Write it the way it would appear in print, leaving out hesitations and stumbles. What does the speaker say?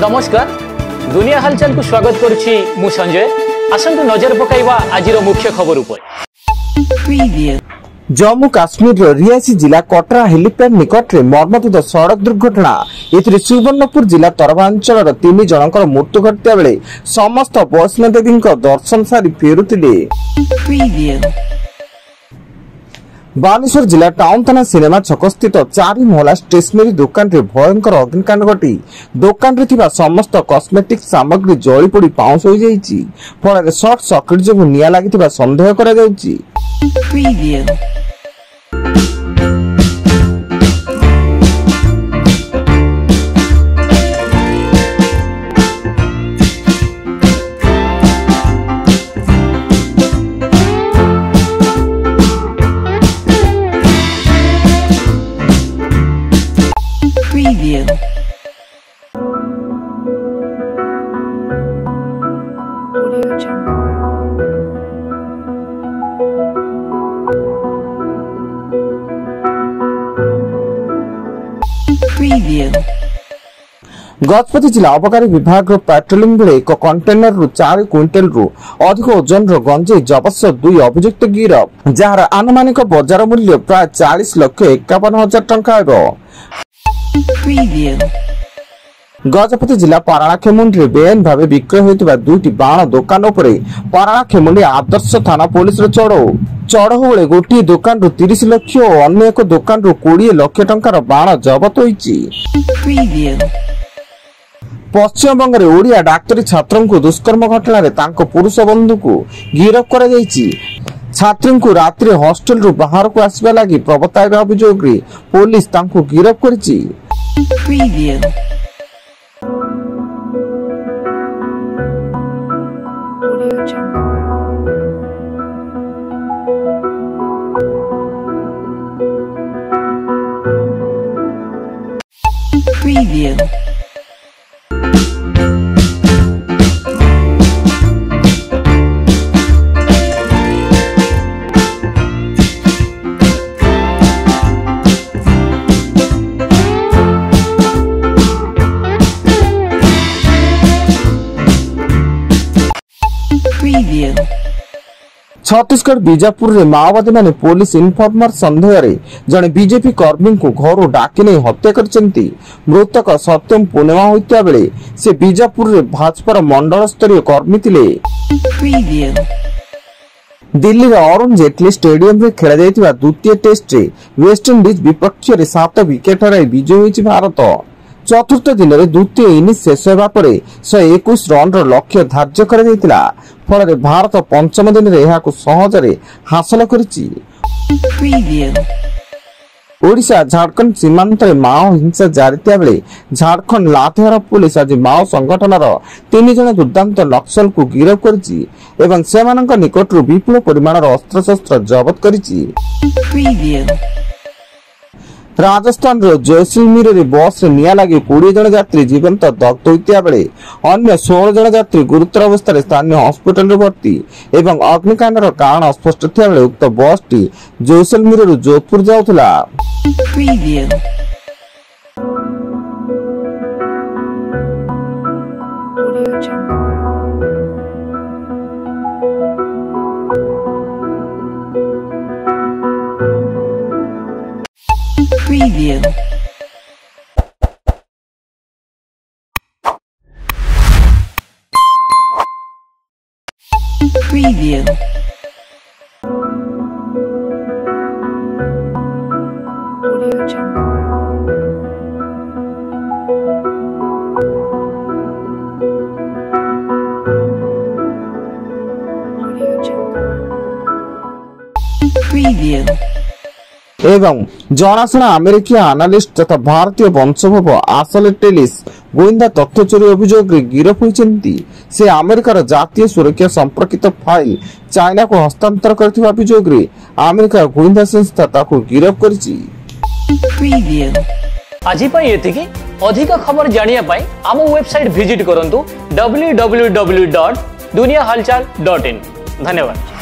नमस्कार दुनिया हालचाल को स्वागत करुछि मु संजय। आसंतु नजर पकाइबा आजिर मुख्य खबर उपर। जम्मू काश्मीर रियासी जिला कटरा हेलीपैड निकट में मर्मन्तुद सड़क दुर्घटना। एथिरे सुवर्णपुर जिला तरवांचल 3 जनकर मृत्यु घटिया बेले समस्त वैष्णो देवी दर्शन सारी फेरुथिले। बालेश्वर जिला टाउन थाना सिनेमा छक स्थित 4 महला स्टेशनरी दुकान रे भयंकर अग्निकांड घटी दुकान रे थिबा समस्त कॉस्मेटिक सामग्री जळी पड़ी पाउंस हो जाईची। फल शॉर्ट सर्किट जो निया लागिथिबा संदेह करा जाउची। गजपति जिला अबकारी विभाग पेट्रोलिंग बेले एक कंटेनर रु 4 क्विंटल रु अधिक ओजन गंजेई जबत 2 अभियुक्त गिरफ जार आनुमानिक बजार मूल्य प्राय 40,51,000 टंका। गजपति जिला पारालाखेमुंडी बेआईन भाव विक्रय होता 2टी बाण दुकान उपरे पारालाखेमुंडी आदर्श थाना पुलिस चढ़ऊ बेले गोटे दुकान रु 30 लाख और अन्य एक दुकान रु 20 लाख टंकार बाण जबत होईची। पश्चिम बंग ओडिया डाक्तरी छात्र को दुष्कर्म घटना रे तांको पुरुष बंधु को गिरफ करा जायछि। छात्री को रात्रि हॉस्टल रु बाहर को आसबा लागि प्रबताइबा अभियोग रे पुलिस तांको गिरफ करछि। छत्तीसगढ़ बीजापुर रे माओवादी माने पुलिस इनफॉर्मर संदेह रे जने बीजेपी कर्मी को घर डाकी नहीं हत्या करचंती। मृतक सत्यम पूर्णिमा होइता बेले से बीजापुर रे भाजपा मंडल स्तरीय कर्मी थिले। दिल्ली रे अरुण जेटली स्टेडियम रे खेला जायतिबा द्वितीय टेस्ट रे वेस्ट इंडीज विपक्ष रे 7 विकेट हराई विजय होइछि भारत। चतुर्थ दिन में द्वितीय इनिंग शेष होगा 121 रन लक्ष्य धार्य कर फल भारत पंचम दिन में यह सहजरे हासिल करिछि। ओडिशा झारखंड सीमांत में माओ हिंसा जारी थिया बेले झारखंड लातेहार पुलिस आज माओ संगठन 3 जन दुर्दांत नक्सल को गिरफ करिछि एवं सेमानक निकटरू विपुल परिमाण अस्त्रशस्त्र जबत करिछि। राजस्थान जैसलमेर बस निया लगी 20 जन यात्री जीवंत दग्ध होता बेले अन्य 16 जन यात्री गुरुतर अवस्था स्थानीय हस्पिटाल भर्ती एवं अग्निकांड कारण स्पष्ट था बेले उक्त बस टी जैसलमेर जोधपुर जाउथला। Preview. Preview. Audio Jungle. Audio Jungle. Preview. एवं जनाशुना अमेरिकी एनालिस्ट तथा भारतीय वंशोद्भव आशले टेलिस गोइंदा तथ्य चोरी अभियोग गिरफ होइछन्ती। से अमेरिकार जातीय सुरक्षा संपर्कित फाइल चाइना को हस्तांतर करथिबा अभियोग अमेरिका गोइंदा संस्था ताको गिरफ करछि। आज एतिकी अधिक खबर जानिया पाई आम वेबसाइट विजिट करंतु www.duniyahalchal.in। धन्यवाद।